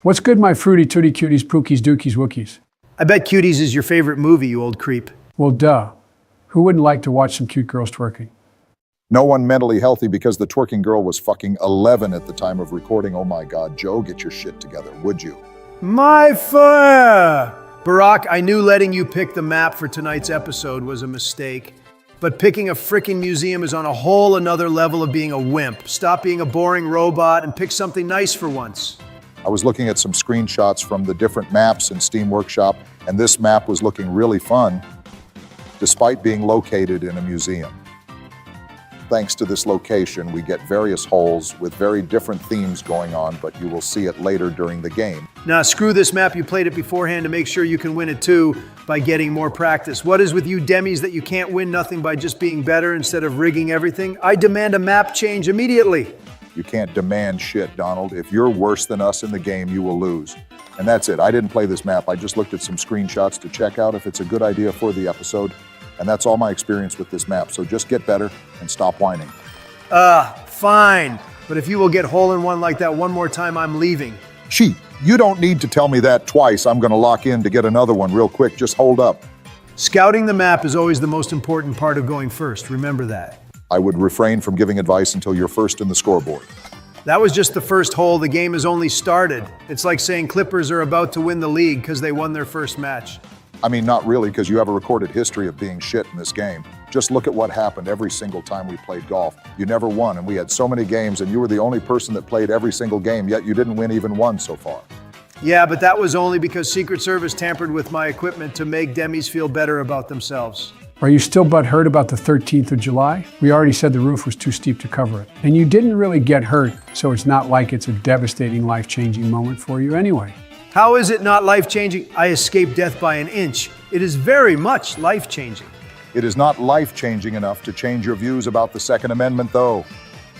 What's good, my fruity tooty cuties, pookies, dookies, wookies? I bet Cuties is your favorite movie, you old creep. Well, duh. Who wouldn't like to watch some cute girls twerking? No one mentally healthy because the twerking girl was fucking 11 at the time of recording. Oh my God, Joe, get your shit together, would you? My fire! Barack, I knew letting you pick the map for tonight's episode was a mistake. But picking a frickin' museum is on a whole another level of being a wimp. Stop being a boring robot and pick something nice for once. I was looking at some screenshots from the different maps in Steam Workshop, and this map was looking really fun, despite being located in a museum. Thanks to this location, we get various holes with very different themes going on, but you will see it later during the game. Nah, screw this map. You played it beforehand to make sure you can win it too by getting more practice. What is with you demis that you can't win nothing by just being better instead of rigging everything? I demand a map change immediately. You can't demand shit, Donald. If you're worse than us in the game, you will lose. And that's it. I didn't play this map. I just looked at some screenshots to check out if it's a good idea for the episode. And that's all my experience with this map. So just get better and stop whining. Fine. But if you will get hole-in-one like that one more time, I'm leaving. Gee, you don't need to tell me that twice. I'm going to lock in to get another one real quick. Just hold up. Scouting the map is always the most important part of going first. Remember that. I would refrain from giving advice until you're first in the scoreboard. That was just the first hole. The game has only started. It's like saying Clippers are about to win the league because they won their first match. I mean, not really, because you have a recorded history of being shit in this game. Just look at what happened every single time we played golf. You never won, and we had so many games, and you were the only person that played every single game, yet you didn't win even one so far. Yeah, but that was only because Secret Service tampered with my equipment to make demis feel better about themselves. Are you still butthurt about the 13th of July? We already said the roof was too steep to cover it. And you didn't really get hurt, so it's not like it's a devastating, life-changing moment for you anyway. How is it not life-changing? I escaped death by an inch. It is very much life-changing. It is not life-changing enough to change your views about the Second Amendment, though.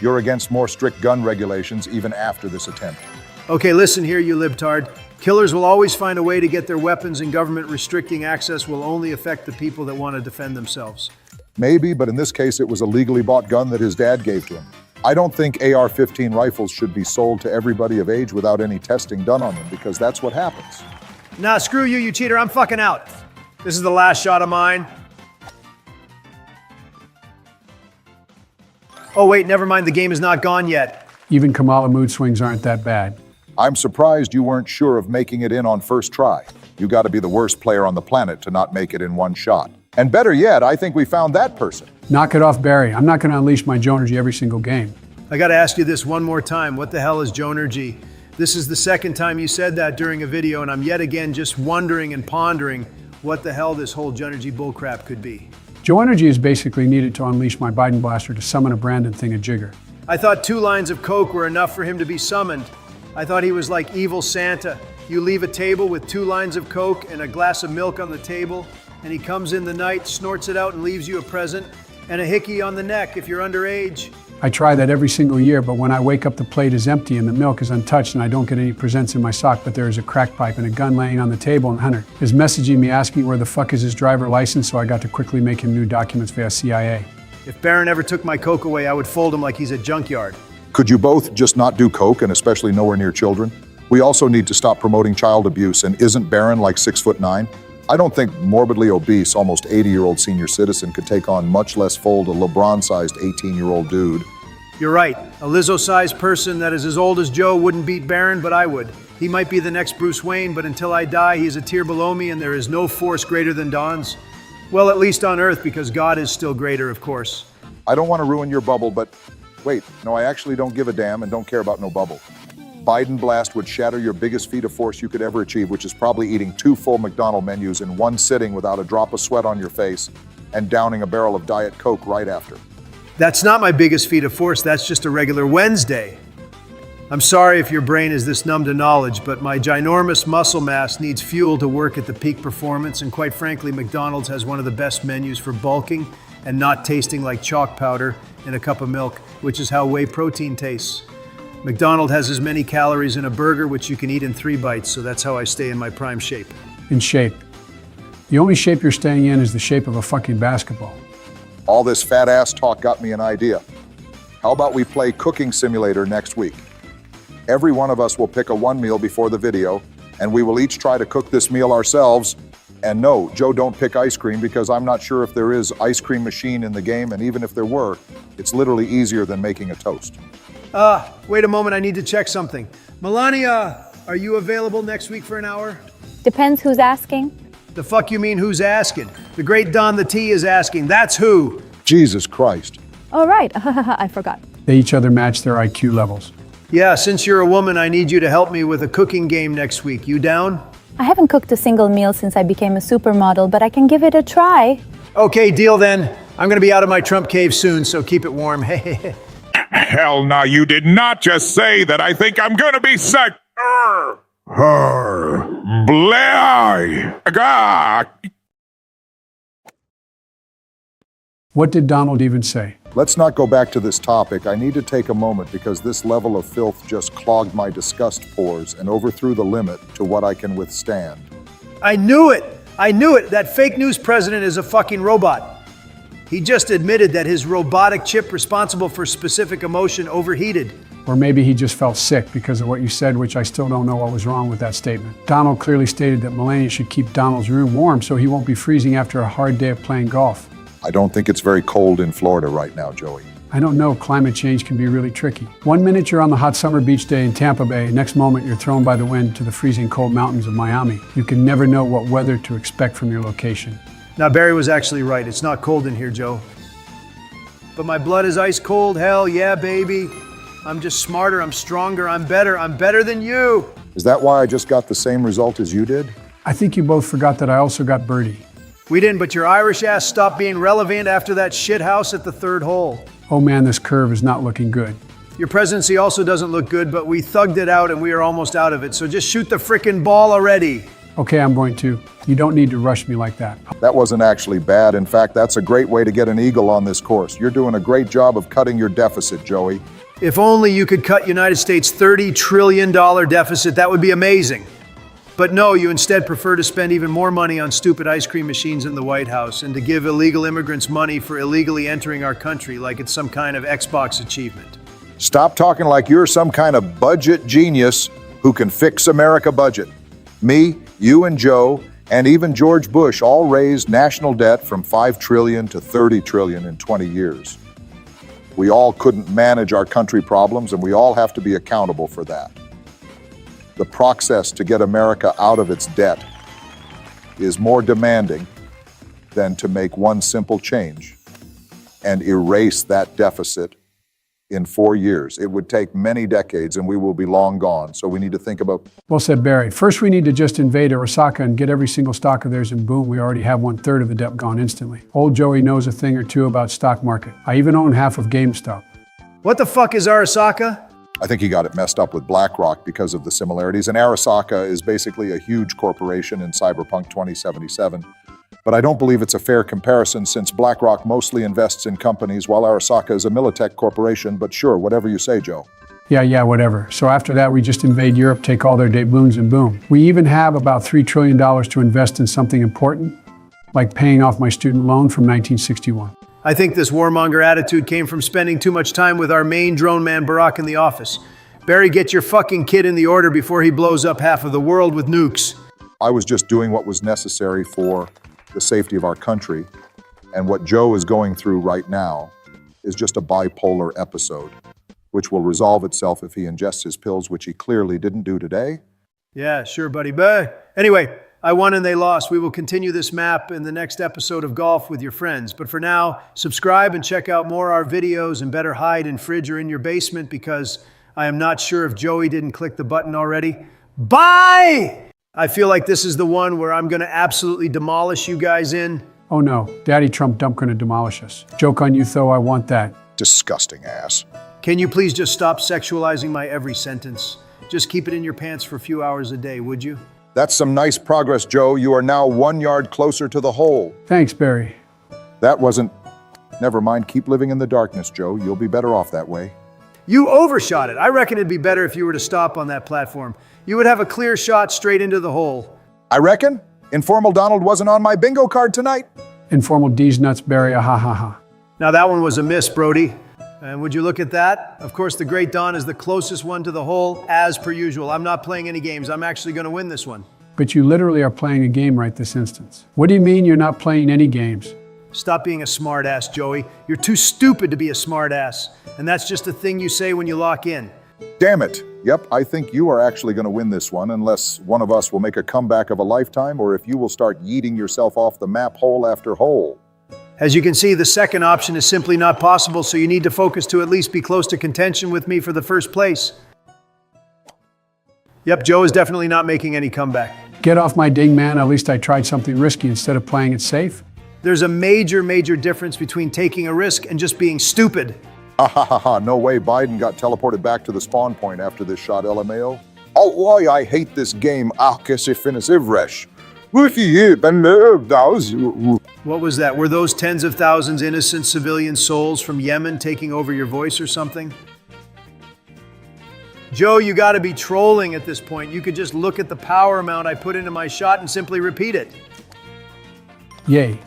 You're against more strict gun regulations even after this attempt. Okay, listen here, you libtard. Killers will always find a way to get their weapons, and government restricting access will only affect the people that want to defend themselves. Maybe, but in this case, it was a legally bought gun that his dad gave to him. I don't think AR-15 rifles should be sold to everybody of age without any testing done on them, because that's what happens. Nah, screw you, you cheater. I'm fucking out. This is the last shot of mine. Oh, wait, never mind. The game is not gone yet. Even Kamala mood swings aren't that bad. I'm surprised you weren't sure of making it in on first try. You got to be the worst player on the planet to not make it in one shot. And better yet, I think we found that person. Knock it off, Barry. I'm not going to unleash my Jonergy every single game. I got to ask you this one more time. What the hell is Jonergy? This is the second time you said that during a video, and I'm yet again just wondering and pondering what the hell this whole Jonergy bullcrap could be. Jonergy is basically needed to unleash my Biden blaster to summon a Brandon thingamajigger. I thought 2 lines of coke were enough for him to be summoned. I thought he was like evil Santa. You leave a table with 2 lines of coke and a glass of milk on the table, and he comes in the night, snorts it out, and leaves you a present and a hickey on the neck if you're underage. I try that every single year, but when I wake up, the plate is empty and the milk is untouched, and I don't get any presents in my sock, but there is a crack pipe and a gun laying on the table, and Hunter is messaging me asking where the fuck is his driver license, so I got to quickly make him new documents via CIA. If Barron ever took my coke away, I would fold him like he's a junkyard. Could you both just not do coke, and especially nowhere near children? We also need to stop promoting child abuse, and isn't Barron like 6'9"? I don't think morbidly obese, almost 80-year-old senior citizen could take on, much less fold, a LeBron-sized 18-year-old dude. You're right. A Lizzo-sized person that is as old as Joe wouldn't beat Barron, but I would. He might be the next Bruce Wayne, but until I die, he's a tier below me, and there is no force greater than Dawn's. Well, at least on Earth, because God is still greater, of course. I don't want to ruin your bubble, but wait, no, I actually don't give a damn and don't care about no bubble. Biden Blast would shatter your biggest feat of force you could ever achieve, which is probably eating 2 full McDonald's menus in one sitting without a drop of sweat on your face and downing a barrel of Diet Coke right after. That's not my biggest feat of force. That's just a regular Wednesday. I'm sorry if your brain is this numb to knowledge, but my ginormous muscle mass needs fuel to work at the peak performance, and quite frankly, McDonald's has one of the best menus for bulking and not tasting like chalk powder in a cup of milk, which is how whey protein tastes. McDonald's has as many calories in a burger, which you can eat in 3 bites, so that's how I stay in my prime shape. In shape. The only shape you're staying in is the shape of a fucking basketball. All this fat ass talk got me an idea. How about we play Cooking Simulator next week? Every one of us will pick a one meal before the video, and we will each try to cook this meal ourselves. And no, Joe, don't pick ice cream because I'm not sure if there is ice cream machine in the game, and even if there were, it's literally easier than making a toast. Wait a moment, I need to check something. Melania, are you available next week for an hour? Depends who's asking. The fuck you mean who's asking? The great Don the T is asking, that's who. Jesus Christ. Oh, right. I forgot. They each other match their IQ levels. Yeah, since you're a woman, I need you to help me with a cooking game next week. You down? I haven't cooked a single meal since I became a supermodel, but I can give it a try. Okay, deal then. I'm gonna be out of my Trump cave soon, so keep it warm. Hell no, you did not just say that. I think I'm gonna be sick. What did Donald even say? Let's not go back to this topic. I need to take a moment because this level of filth just clogged my disgust pores and overthrew the limit to what I can withstand. I knew it! I knew it! That fake news president is a fucking robot. He just admitted that his robotic chip responsible for specific emotion overheated. Or maybe he just felt sick because of what you said, which I still don't know what was wrong with that statement. Donald clearly stated that Melania should keep Donald's room warm so he won't be freezing after a hard day of playing golf. I don't think it's very cold in Florida right now, Joey. I don't know, climate change can be really tricky. One minute you're on the hot summer beach day in Tampa Bay, next moment you're thrown by the wind to the freezing cold mountains of Miami. You can never know what weather to expect from your location. Now, Barry was actually right. It's not cold in here, Joe. But my blood is ice cold. Hell yeah, baby. I'm just smarter, I'm stronger, I'm better than you. Is that why I just got the same result as you did? I think you both forgot that I also got birdie. We didn't, but your Irish ass stopped being relevant after that shit house at the third hole. Oh man, this curve is not looking good. Your presidency also doesn't look good, but we thugged it out and we are almost out of it. So just shoot the frickin' ball already. Okay, I'm going to. You don't need to rush me like that. That wasn't actually bad. In fact, that's a great way to get an eagle on this course. You're doing a great job of cutting your deficit, Joey. If only you could cut United States' $30 trillion deficit, that would be amazing. But no, you instead prefer to spend even more money on stupid ice cream machines in the White House and to give illegal immigrants money for illegally entering our country like it's some kind of Xbox achievement. Stop talking like you're some kind of budget genius who can fix America budget. Me, you and Joe, and even George Bush all raised national debt from $5 trillion to $30 trillion in 20 years. We all couldn't manage our country problems, and we all have to be accountable for that. The process to get America out of its debt is more demanding than to make one simple change and erase that deficit in 4 years. It would take many decades and we will be long gone. So we need to think about... Well said, Barry. First, we need to just invade Osaka and get every single stock of theirs, and boom, we already have 1/3 of the debt gone instantly. Old Joey knows a thing or two about stock market. I even own half of GameStop. What the fuck is Arasaka? I think he got it messed up with BlackRock because of the similarities. And Arasaka is basically a huge corporation in Cyberpunk 2077. But I don't believe it's a fair comparison since BlackRock mostly invests in companies while Arasaka is a Militech corporation. But sure, whatever you say, Joe. Yeah, whatever. So after that, we just invade Europe, take all their doubloons, and boom. We even have about $3 trillion to invest in something important, like paying off my student loan from 1961. I think this warmonger attitude came from spending too much time with our main drone man, Barack, in the office. Barry, get your fucking kid in the order before he blows up half of the world with nukes. I was just doing what was necessary for the safety of our country. And what Joe is going through right now is just a bipolar episode, which will resolve itself if he ingests his pills, which he clearly didn't do today. Yeah, sure, buddy. But anyway, I won and they lost. We will continue this map in the next episode of Golf with your friends. But for now, subscribe and check out more of our videos, and better hide in fridge or in your basement because I am not sure if Joey didn't click the button already. Bye! I feel like this is the one where I'm going to absolutely demolish you guys in. Oh no, Daddy Trump dump gonna demolish us. Joke on you, though, I want that. Disgusting ass. Can you please just stop sexualizing my every sentence? Just keep it in your pants for a few hours a day, would you? That's some nice progress, Joe. You are now 1 yard closer to the hole. Thanks, Barry. That wasn't... Never mind, keep living in the darkness, Joe. You'll be better off that way. You overshot it. I reckon it'd be better if you were to stop on that platform. You would have a clear shot straight into the hole. I reckon? Informal Donald wasn't on my bingo card tonight. Informal D's nuts, Barry, ah ha ha ha. Now that one was a miss, Brody. And would you look at that? Of course, the Great Dawn is the closest one to the hole, as per usual. I'm not playing any games. I'm actually going to win this one. But you literally are playing a game right this instance. What do you mean you're not playing any games? Stop being a smartass, Joey. You're too stupid to be a smartass. And that's just a thing you say when you lock in. Damn it. Yep, I think you are actually going to win this one unless one of us will make a comeback of a lifetime or if you will start yeeting yourself off the map hole after hole. As you can see, the second option is simply not possible, so you need to focus to at least be close to contention with me for the first place. Yep, Joe is definitely not making any comeback. Get off my ding, man. At least I tried something risky instead of playing it safe. There's a major difference between taking a risk and just being stupid. Ha, no way Biden got teleported back to the spawn point after this shot, LMAO. Oh, why I hate this game. What was that? Were those tens of thousands innocent civilian souls from Yemen taking over your voice or something? Joe, you gotta be trolling at this point. You could just look at the power amount I put into my shot and simply repeat it. Yay.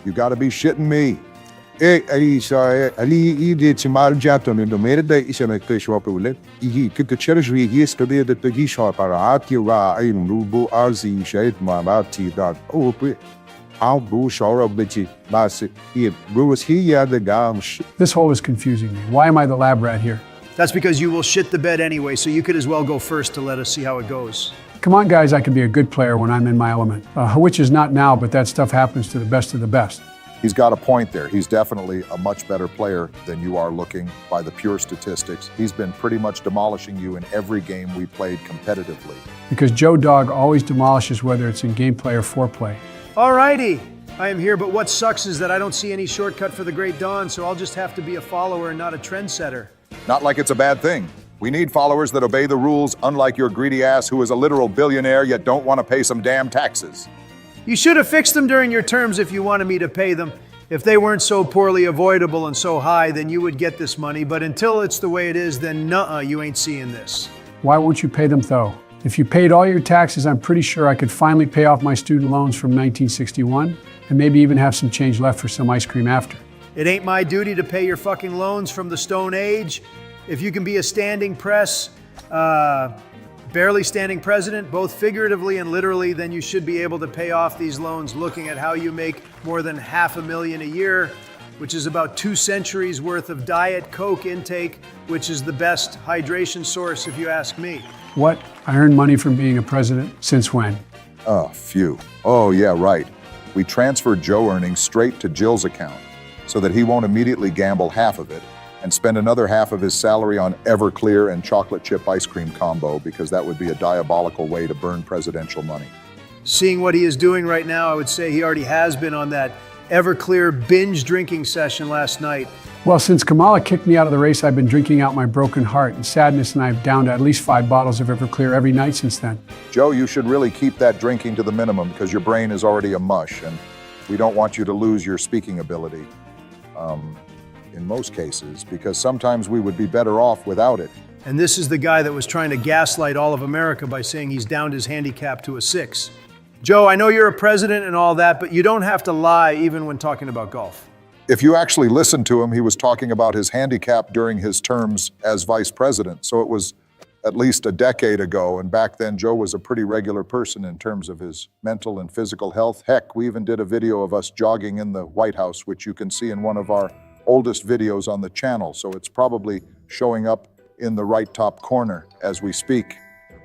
You gotta be shitting me. This hole is confusing me. Why am I the lab rat here? That's because you will shit the bed anyway, so you could as well go first to let us see how it goes. Come on, guys, I can be a good player when I'm in my element. Which is not now, but that stuff happens to the best of the best. He's got a point there. He's definitely a much better player than you are looking by the pure statistics. He's been pretty much demolishing you in every game we played competitively. Because Joe Dog always demolishes whether it's in gameplay or foreplay. Alrighty, I am here, but what sucks is that I don't see any shortcut for the Great Dawn, so I'll just have to be a follower and not a trendsetter. Not like it's a bad thing. We need followers that obey the rules, unlike your greedy ass who is a literal billionaire yet don't want to pay some damn taxes. You should have fixed them during your terms if you wanted me to pay them. If they weren't so poorly avoidable and so high, then you would get this money. But until it's the way it is, then nuh-uh, you ain't seeing this. Why won't you pay them though? If you paid all your taxes, I'm pretty sure I could finally pay off my student loans from 1961 and maybe even have some change left for some ice cream after. It ain't my duty to pay your fucking loans from the Stone Age. If you can be a standing press, barely standing president, both figuratively and literally, then you should be able to pay off these loans looking at how you make more than $500,000 a year, which is about 2 centuries worth of Diet Coke intake, which is the best hydration source if you ask me. What? I earned money from being a president? Since when? Oh, phew. Oh, yeah, right. We transferred Joe earnings straight to Jill's account so that he won't immediately gamble half of it and spend another half of his salary on Everclear and chocolate chip ice cream combo because that would be a diabolical way to burn presidential money. Seeing what he is doing right now, I would say he already has been on that Everclear binge drinking session last night. Well, since Kamala kicked me out of the race, I've been drinking out my broken heart and sadness, and I've downed at least 5 bottles of Everclear every night since then. Joe, you should really keep that drinking to the minimum because your brain is already a mush and we don't want you to lose your speaking ability. In most cases, because sometimes we would be better off without it. And this is the guy that was trying to gaslight all of America by saying he's downed his handicap to a 6. Joe, I know you're a president and all that, but you don't have to lie even when talking about golf. If you actually listened to him, he was talking about his handicap during his terms as vice president. So it was at least a decade ago, and back then Joe was a pretty regular person in terms of his mental and physical health. Heck, we even did a video of us jogging in the White House, which you can see in one of our oldest videos on the channel, so it's probably showing up in the right top corner as we speak.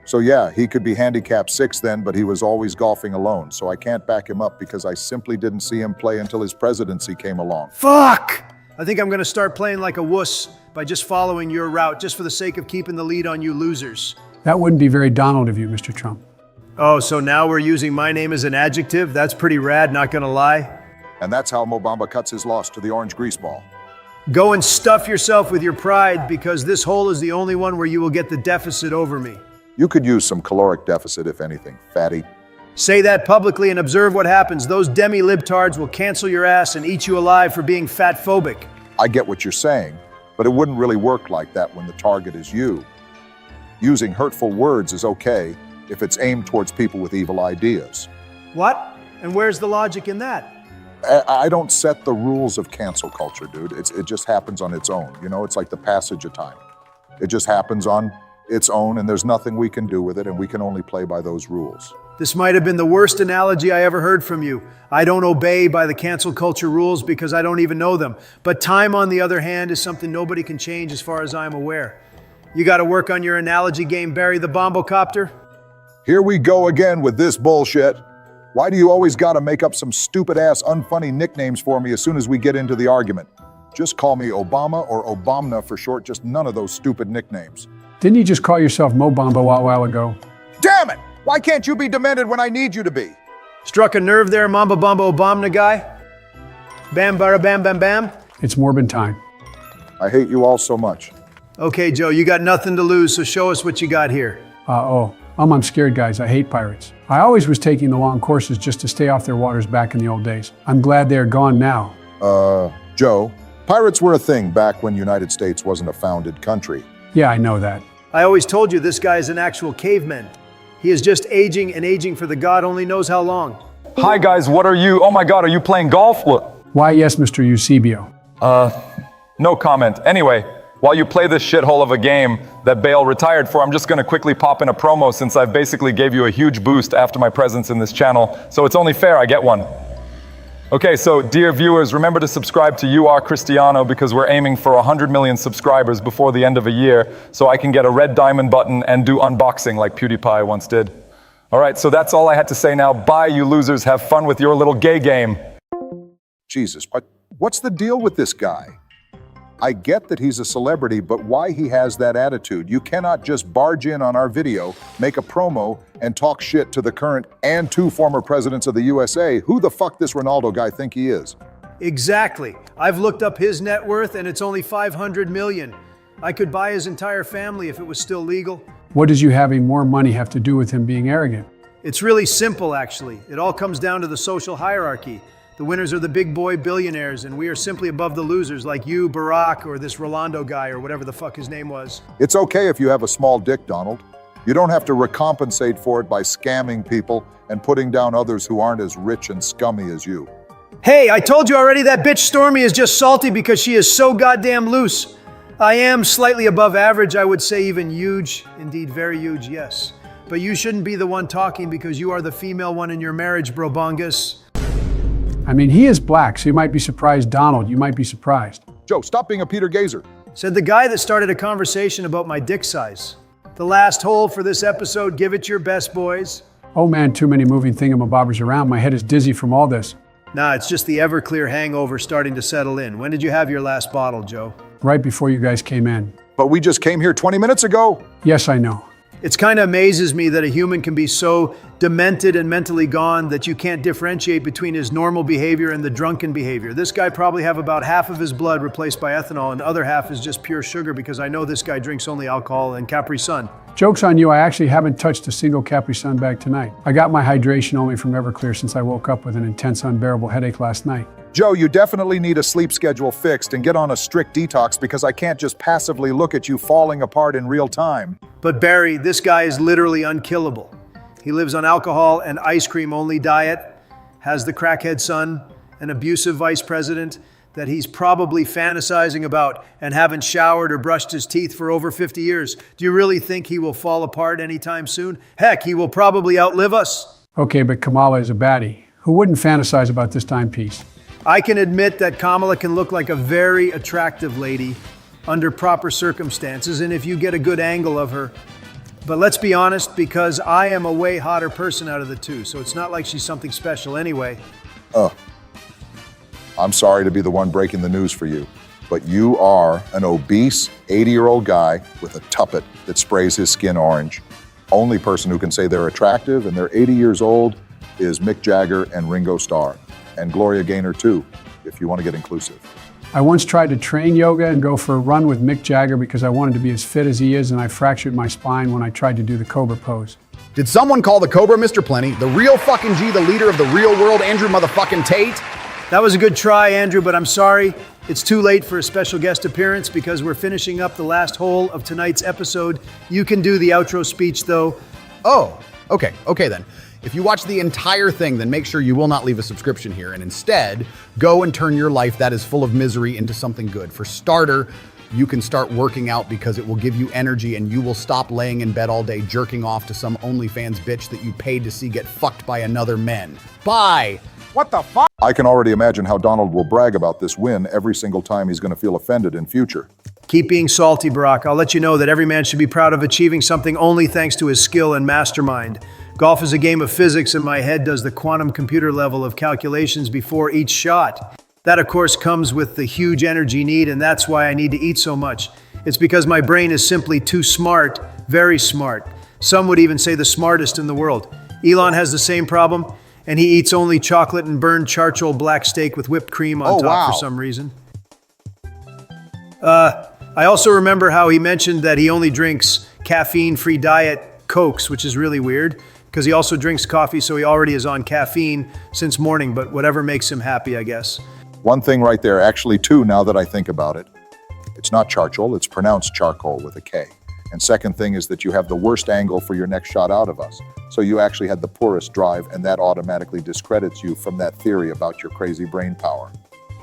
So yeah, he could be handicapped 6 then, but he was always golfing alone, so I can't back him up because I simply didn't see him play until his presidency came along. Fuck! I think I'm gonna start playing like a wuss by just following your route, just for the sake of keeping the lead on you losers. That wouldn't be very Donald of you, Mr. Trump. Oh, so now we're using my name as an adjective? That's pretty rad, not gonna lie. And that's how Mobamba cuts his loss to the orange greaseball. Go and stuff yourself with your pride, because this hole is the only one where you will get the deficit over me. You could use some caloric deficit, if anything, fatty. Say that publicly and observe what happens. Those demi-libtards will cancel your ass and eat you alive for being fat-phobic. I get what you're saying, but it wouldn't really work like that when the target is you. Using hurtful words is okay if it's aimed towards people with evil ideas. What? And where's the logic in that? I don't set the rules of cancel culture, dude. It just happens on its own. You know, it's like the passage of time. It just happens on its own, and there's nothing we can do with it, and we can only play by those rules. This might have been the worst analogy I ever heard from you. I don't obey by the cancel culture rules because I don't even know them. But time, on the other hand, is something nobody can change as far as I'm aware. You got to work on your analogy game, Barry the Bombocopter. Here we go again with this bullshit. Why do you always gotta make up some stupid-ass, unfunny nicknames for me as soon as we get into the argument? Just call me Obama or Obamna for short, just none of those stupid nicknames. Didn't you just call yourself Mo Bamba a while ago? Damn it! Why can't you be demented when I need you to be? Struck a nerve there, Mamba Bamba Obamna guy? Bam, bara, bam, bam, bam? It's Morbin time. I hate you all so much. Okay, Joe, you got nothing to lose, so show us what you got here. I'm scared, guys. I hate pirates. I always was taking the long courses just to stay off their waters back in the old days. I'm glad they're gone now. Joe, pirates were a thing back when United States wasn't a founded country. Yeah, I know that. I always told you this guy is an actual caveman. He is just aging and aging for the God only knows how long. Hi guys, what are you? Oh my God, are you playing golf? What? Why, yes, Mr. Eusebio. No comment. Anyway, while you play this shithole of a game that Bale retired for, I'm just gonna quickly pop in a promo since I basically gave you a huge boost after my presence in this channel, so it's only fair I get one. Okay, so dear viewers, remember to subscribe to You Are Cristiano because we're aiming for 100 million subscribers before the end of a year so I can get a red diamond button and do unboxing like PewDiePie once did. All right, so that's all I had to say now. Bye, you losers. Have fun with your little gay game. Jesus, what's the deal with this guy? I get that he's a celebrity, but why he has that attitude? You cannot just barge in on our video, make a promo, and talk shit to the current and two former presidents of the USA. Who the fuck this Ronaldo guy think he is? Exactly. I've looked up his net worth and it's only 500 million. I could buy his entire family if it was still legal. What does you having more money have to do with him being arrogant? It's really simple, actually. It all comes down to the social hierarchy. The winners are the big boy billionaires, and we are simply above the losers like you, Barack, or this Rolando guy, or whatever the fuck his name was. It's okay if you have a small dick, Donald. You don't have to recompensate for it by scamming people and putting down others who aren't as rich and scummy as you. Hey, I told you already that bitch Stormy is just salty because she is so goddamn loose. I am slightly above average, I would say even huge. Indeed, very huge, yes. But you shouldn't be the one talking because you are the female one in your marriage, brobongus. I mean, he is black, so you might be surprised, Donald. You might be surprised. Joe, stop being a Peter Gazer. Said the guy that started a conversation about my dick size. The last hole for this episode, give it your best, boys. Oh man, too many moving thingamabobbers around. My head is dizzy from all this. Nah, it's just the Everclear hangover starting to settle in. When did you have your last bottle, Joe? Right before you guys came in. But we just came here 20 minutes ago. Yes, I know. It's kind of amazes me that a human can be so demented and mentally gone that you can't differentiate between his normal behavior and the drunken behavior. This guy probably have about half of his blood replaced by ethanol and the other half is just pure sugar because I know this guy drinks only alcohol and Capri Sun. Joke's on you, I actually haven't touched a single Capri Sun bag tonight. I got my hydration only from Everclear since I woke up with an intense, unbearable headache last night. Joe, you definitely need a sleep schedule fixed and get on a strict detox because I can't just passively look at you falling apart in real time. But Barry, this guy is literally unkillable. He lives on alcohol and ice cream only diet, has the crackhead son, an abusive vice president that he's probably fantasizing about and haven't showered or brushed his teeth for over 50 years. Do you really think he will fall apart anytime soon? Heck, he will probably outlive us. Okay, but Kamala is a baddie. Who wouldn't fantasize about this timepiece? I can admit that Kamala can look like a very attractive lady under proper circumstances and if you get a good angle of her. But let's be honest, because I am a way hotter person out of the two, so it's not like she's something special anyway. I'm sorry to be the one breaking the news for you, but you are an obese 80-year-old guy with a tuppet that sprays his skin orange. Only person who can say they're attractive and they're 80 years old is Mick Jagger and Ringo Starr. And Gloria Gaynor too, if you want to get inclusive. I once tried to train yoga and go for a run with Mick Jagger because I wanted to be as fit as he is, and I fractured my spine when I tried to do the Cobra pose. Did someone call the Cobra Mr. Plenty, the real fucking G, the leader of the real world, Andrew motherfucking Tate? That was a good try, Andrew, but I'm sorry. It's too late for a special guest appearance because we're finishing up the last hole of tonight's episode. You can do the outro speech, though. Oh, okay then. If you watch the entire thing, then make sure you will not leave a subscription here and instead go and turn your life that is full of misery into something good. For starter, you can start working out because it will give you energy and you will stop laying in bed all day jerking off to some OnlyFans bitch that you paid to see get fucked by another man. Bye! What the fuck? I can already imagine how Donald will brag about this win every single time he's going to feel offended in future. Keep being salty, Barack. I'll let you know that every man should be proud of achieving something only thanks to his skill and mastermind. Golf is a game of physics, and my head does the quantum computer level of calculations before each shot. That, of course, comes with the huge energy need, and that's why I need to eat so much. It's because my brain is simply too smart, very smart. Some would even say the smartest in the world. Elon has the same problem, and he eats only chocolate and burned charcoal black steak with whipped cream on top for some reason. I also remember how he mentioned that he only drinks caffeine-free diet Cokes, which is really weird, because he also drinks coffee, so he already is on caffeine since morning, but whatever makes him happy, I guess. One thing right there, actually two now that I think about it. It's not charcoal, it's pronounced charcoal with a K. And second thing is that you have the worst angle for your next shot out of us. So you actually had the poorest drive, and that automatically discredits you from that theory about your crazy brain power.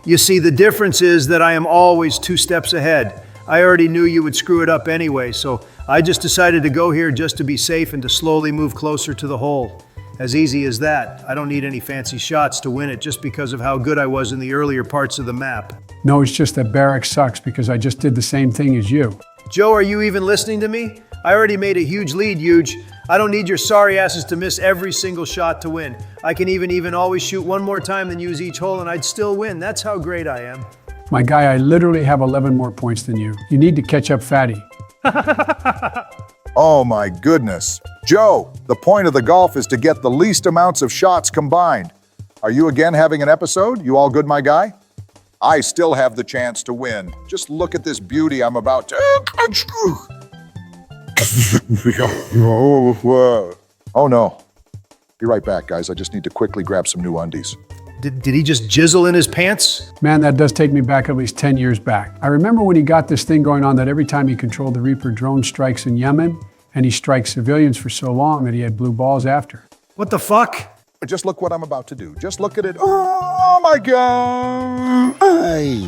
You see, the difference is that I am always 2 steps ahead. I already knew you would screw it up anyway, so I just decided to go here just to be safe and to slowly move closer to the hole. As easy as that. I don't need any fancy shots to win it just because of how good I was in the earlier parts of the map. No, it's just that Barrack sucks because I just did the same thing as you. Joe, are you even listening to me? I already made a huge lead, huge. I don't need your sorry asses to miss every single shot to win. I can even always shoot one more time than use each hole and I'd still win. That's how great I am. My guy, I literally have 11 more points than you. You need to catch up, fatty. Oh my goodness. Joe, the point of the golf is to get the least amounts of shots combined. Are you again having an episode? You all good, my guy? I still have the chance to win. Just look at this beauty I'm about to... Oh no. Be right back, guys. I just need to quickly grab some new undies. Did he just jizzle in his pants? Man, that does take me back at least 10 years back. I remember when he got this thing going on that every time he controlled the Reaper drone strikes in Yemen, and he strikes civilians for so long that he had blue balls after. What the fuck? Just look what I'm about to do. Just look at it. Oh my God.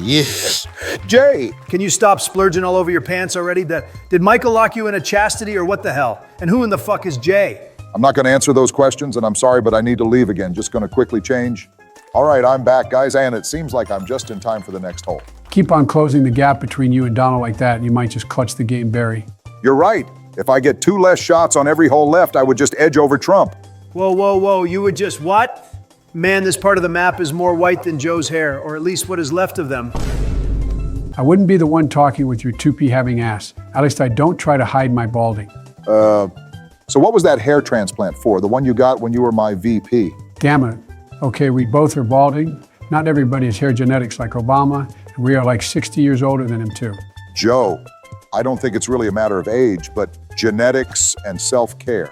Yes. Jay. Can you stop splurging all over your pants already? Did Michael lock you in a chastity or what the hell? And who in the fuck is Jay? I'm not going to answer those questions, and I'm sorry, but I need to leave again. Just going to quickly change. All right, I'm back, guys, and it seems like I'm just in time for the next hole. Keep on closing the gap between you and Donald like that, and you might just clutch the game, Barry. You're right. If I get 2 less shots on every hole left, I would just edge over Trump. Whoa, you would just what? Man, this part of the map is more white than Joe's hair, or at least what is left of them. I wouldn't be the one talking with your 2P-having ass. At least I don't try to hide my balding. So what was that hair transplant for? The one you got when you were my VP? Damn it. Okay, we both are balding. Not everybody has hair genetics like Obama, and we are like 60 years older than him too. Joe, I don't think it's really a matter of age, but genetics and self-care.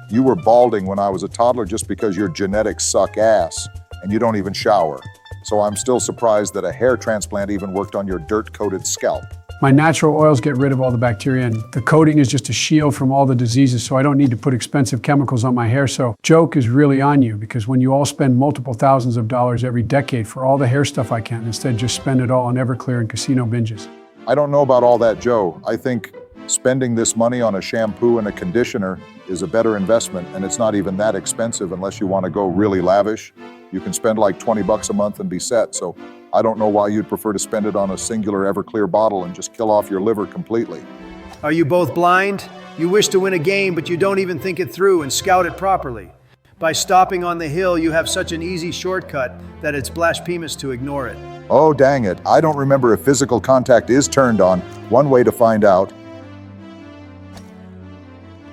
You were balding when I was a toddler just because your genetics suck ass, and you don't even shower. So I'm still surprised that a hair transplant even worked on your dirt-coated scalp. My natural oils get rid of all the bacteria, and the coating is just a shield from all the diseases, so I don't need to put expensive chemicals on my hair. So joke is really on you, because when you all spend multiple thousands of dollars every decade for all the hair stuff I can, instead just spend it all on Everclear and casino binges. I don't know about all that, Joe. I think spending this money on a shampoo and a conditioner is a better investment, and it's not even that expensive unless you want to go really lavish. You can spend like 20 bucks a month and be set, so I don't know why you'd prefer to spend it on a singular Everclear bottle and just kill off your liver completely. Are you both blind? You wish to win a game, but you don't even think it through and scout it properly. By stopping on the hill, you have such an easy shortcut that it's blasphemous to ignore it. Oh, dang it. I don't remember if physical contact is turned on. One way to find out.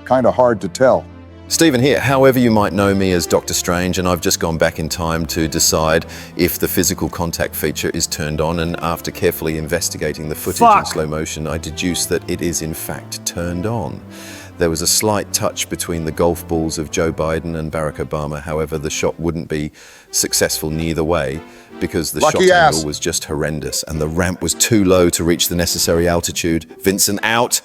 Kinda hard to tell. Stephen here. However, you might know me as Dr. Strange, and I've just gone back in time to decide if the physical contact feature is turned on, and after carefully investigating the footage in slow motion, I deduced that it is in fact turned on. There was a slight touch between the golf balls of Joe Biden and Barack Obama. However, the shot wouldn't be successful neither way because the shot angle was just horrendous and the ramp was too low to reach the necessary altitude. Vincent out.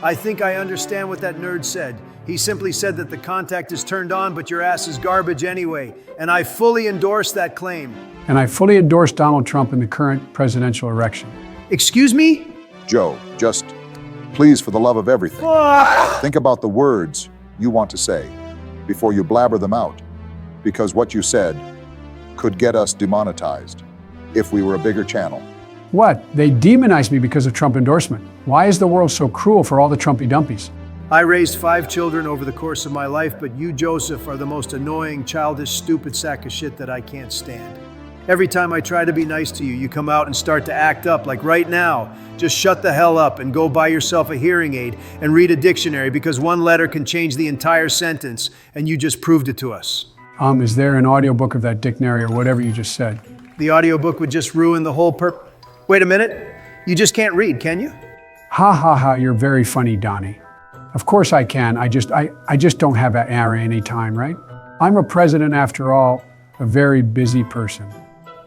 I think I understand what that nerd said. He simply said that the contact is turned on, but your ass is garbage anyway. And I fully endorse that claim. And I fully endorse Donald Trump in the current presidential election. Excuse me? Joe, just please, for the love of everything, think about the words you want to say before you blabber them out, because what you said could get us demonetized if we were a bigger channel. What? They demonized me because of Trump endorsement. Why is the world so cruel for all the Trumpy dumpies? I raised 5 children over the course of my life, but you, Joseph, are the most annoying, childish, stupid sack of shit that I can't stand. Every time I try to be nice to you, you come out and start to act up, like right now. Just shut the hell up and go buy yourself a hearing aid and read a dictionary, because one letter can change the entire sentence, and you just proved it to us. Is there an audiobook of that dictionary or whatever you just said? The audiobook would just ruin the whole Wait a minute. You just can't read, can you? Ha ha ha, you're very funny, Donnie. Of course I can. I just don't have any time, right? I'm a president after all, a very busy person.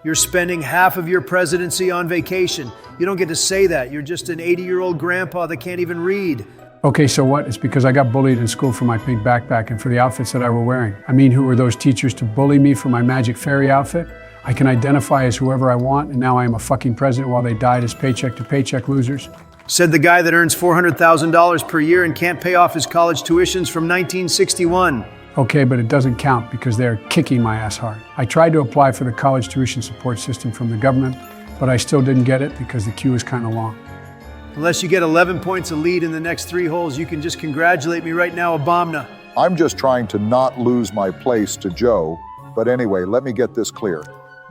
You're spending half of your presidency on vacation. You don't get to say that. You're just an 80-year-old grandpa that can't even read. Okay, so what? It's because I got bullied in school for my big backpack and for the outfits that I were wearing. I mean, who were those teachers to bully me for my magic fairy outfit? I can identify as whoever I want, and now I am a fucking president while they died as paycheck to paycheck losers. Said the guy that earns $400,000 per year and can't pay off his college tuitions from 1961. Okay, but it doesn't count because they're kicking my ass hard. I tried to apply for the college tuition support system from the government, but I still didn't get it because the queue is kind of long. Unless you get 11 points a lead in the next 3 holes, you can just congratulate me right now, Obama. I'm just trying to not lose my place to Joe, but anyway, let me get this clear.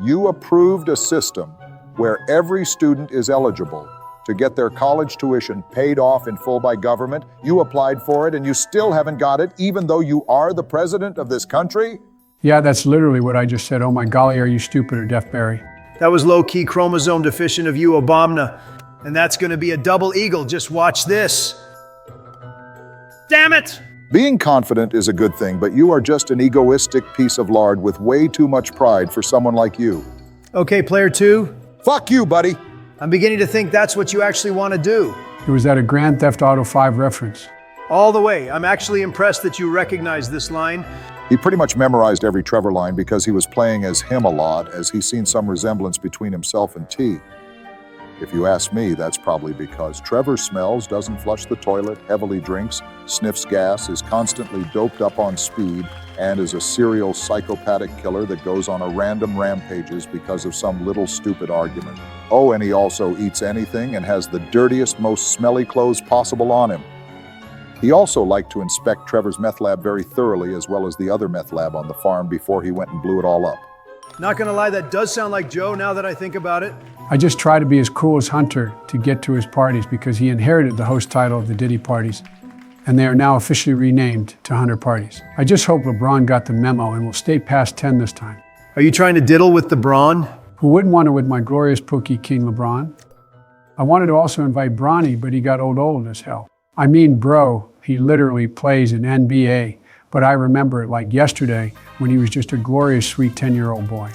You approved a system where every student is eligible to get their college tuition paid off in full by government. You applied for it and you still haven't got it, even though you are the president of this country? Yeah, that's literally what I just said. Oh my golly, are you stupid or deaf, Barry? That was low-key chromosome deficient of you, Obama. And that's gonna be a double eagle. Just watch this. Damn it! Being confident is a good thing, but you are just an egoistic piece of lard with way too much pride for someone like you. Okay, player 2. Fuck you, buddy. I'm beginning to think that's what you actually want to do. It was that a Grand Theft Auto 5 reference. All the way. I'm actually impressed that you recognize this line. He pretty much memorized every Trevor line because he was playing as him a lot, as he's seen some resemblance between himself and T. If you ask me, that's probably because Trevor smells, doesn't flush the toilet, heavily drinks, sniffs gas, is constantly doped up on speed, and is a serial psychopathic killer that goes on a random rampages because of some little stupid argument. Oh, and he also eats anything and has the dirtiest, most smelly clothes possible on him. He also liked to inspect Trevor's meth lab very thoroughly, as well as the other meth lab on the farm before he went and blew it all up. Not gonna lie, that does sound like Joe now that I think about it. I just try to be as cool as Hunter to get to his parties because he inherited the host title of the Diddy parties, and they are now officially renamed to Hunter parties. I just hope LeBron got the memo and will stay past 10 this time. Are you trying to diddle with the Braun? Who wouldn't want to with my glorious Pookie King LeBron? I wanted to also invite Bronny, but he got old as hell. I mean, bro, he literally plays in NBA, but I remember it like yesterday when he was just a glorious, sweet 10-year-old boy.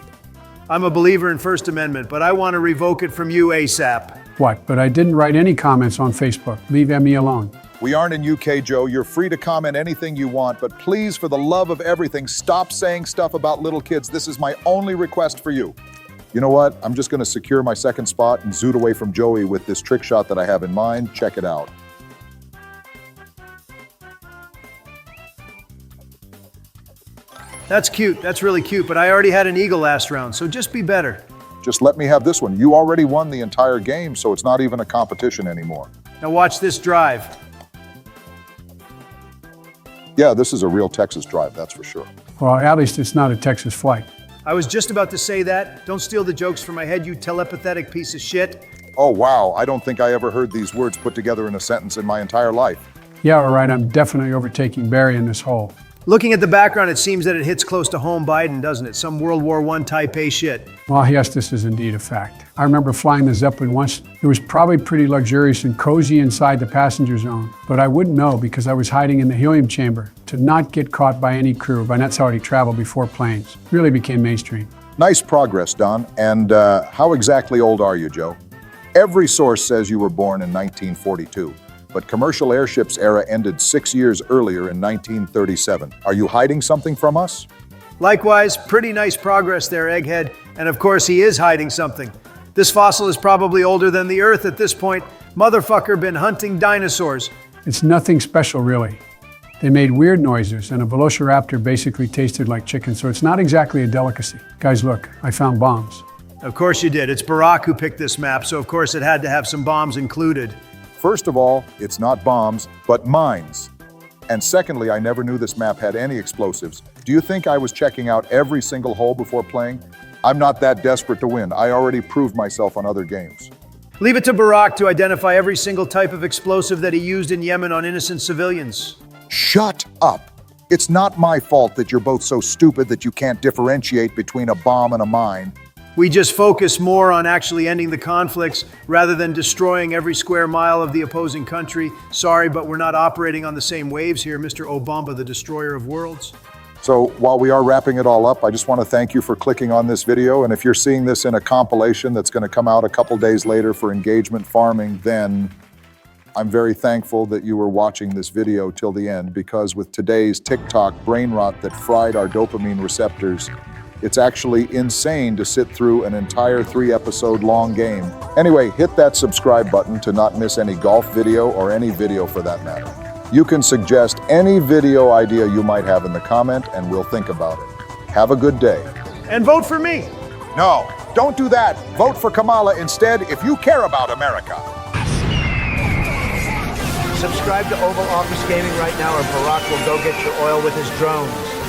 I'm a believer in First Amendment, but I want to revoke it from you ASAP. What? But I didn't write any comments on Facebook. Leave Emmy alone. We aren't in UK, Joe. You're free to comment anything you want, but please, for the love of everything, stop saying stuff about little kids. This is my only request for you. You know what? I'm just going to secure my second spot and zoot away from Joey with this trick shot that I have in mind. Check it out. That's cute. That's really cute, but I already had an eagle last round, so just be better. Just let me have this one. You already won the entire game, so it's not even a competition anymore. Now watch this drive. Yeah, this is a real Texas drive, that's for sure. Well, at least it's not a Texas flight. I was just about to say that. Don't steal the jokes from my head, you telepathetic piece of shit. Oh, wow. I don't think I ever heard these words put together in a sentence in my entire life. Yeah, all right. I'm definitely overtaking Barry in this hole. Looking at the background, it seems that it hits close to home Biden, doesn't it? Some World War I Taipei shit. Well, yes, this is indeed a fact. I remember flying the Zeppelin once. It was probably pretty luxurious and cozy inside the passenger zone, but I wouldn't know because I was hiding in the helium chamber to not get caught by any crew. By that's already traveled before planes. Really became mainstream. Nice progress, Don. And how exactly old are you, Joe? Every source says you were born in 1942. but commercial airships era ended 6 years earlier in 1937. Are you hiding something from us? Likewise, pretty nice progress there, Egghead. And of course, he is hiding something. This fossil is probably older than the Earth at this point. Motherfucker been hunting dinosaurs. It's nothing special, really. They made weird noises, and a velociraptor basically tasted like chicken, so it's not exactly a delicacy. Guys, look, I found bombs. Of course you did. It's Barack who picked this map, so of course it had to have some bombs included. First of all, it's not bombs, but mines. And secondly, I never knew this map had any explosives. Do you think I was checking out every single hole before playing? I'm not that desperate to win. I already proved myself on other games. Leave it to Barack to identify every single type of explosive that he used in Yemen on innocent civilians. Shut up! It's not my fault that you're both so stupid that you can't differentiate between a bomb and a mine. We just focus more on actually ending the conflicts rather than destroying every square mile of the opposing country. Sorry, but we're not operating on the same waves here, Mr. Obama, the destroyer of worlds. So while we are wrapping it all up, I just want to thank you for clicking on this video. And if you're seeing this in a compilation that's going to come out a couple days later for engagement farming, then I'm very thankful that you were watching this video till the end, because with today's TikTok brain rot that fried our dopamine receptors, it's actually insane to sit through an entire 3-episode long game. Anyway, hit that subscribe button to not miss any golf video or any video for that matter. You can suggest any video idea you might have in the comment and we'll think about it. Have a good day. And vote for me. No, don't do that. Vote for Kamala instead if you care about America. Subscribe to Oval Office Gaming right now or Barack will go get your oil with his drones.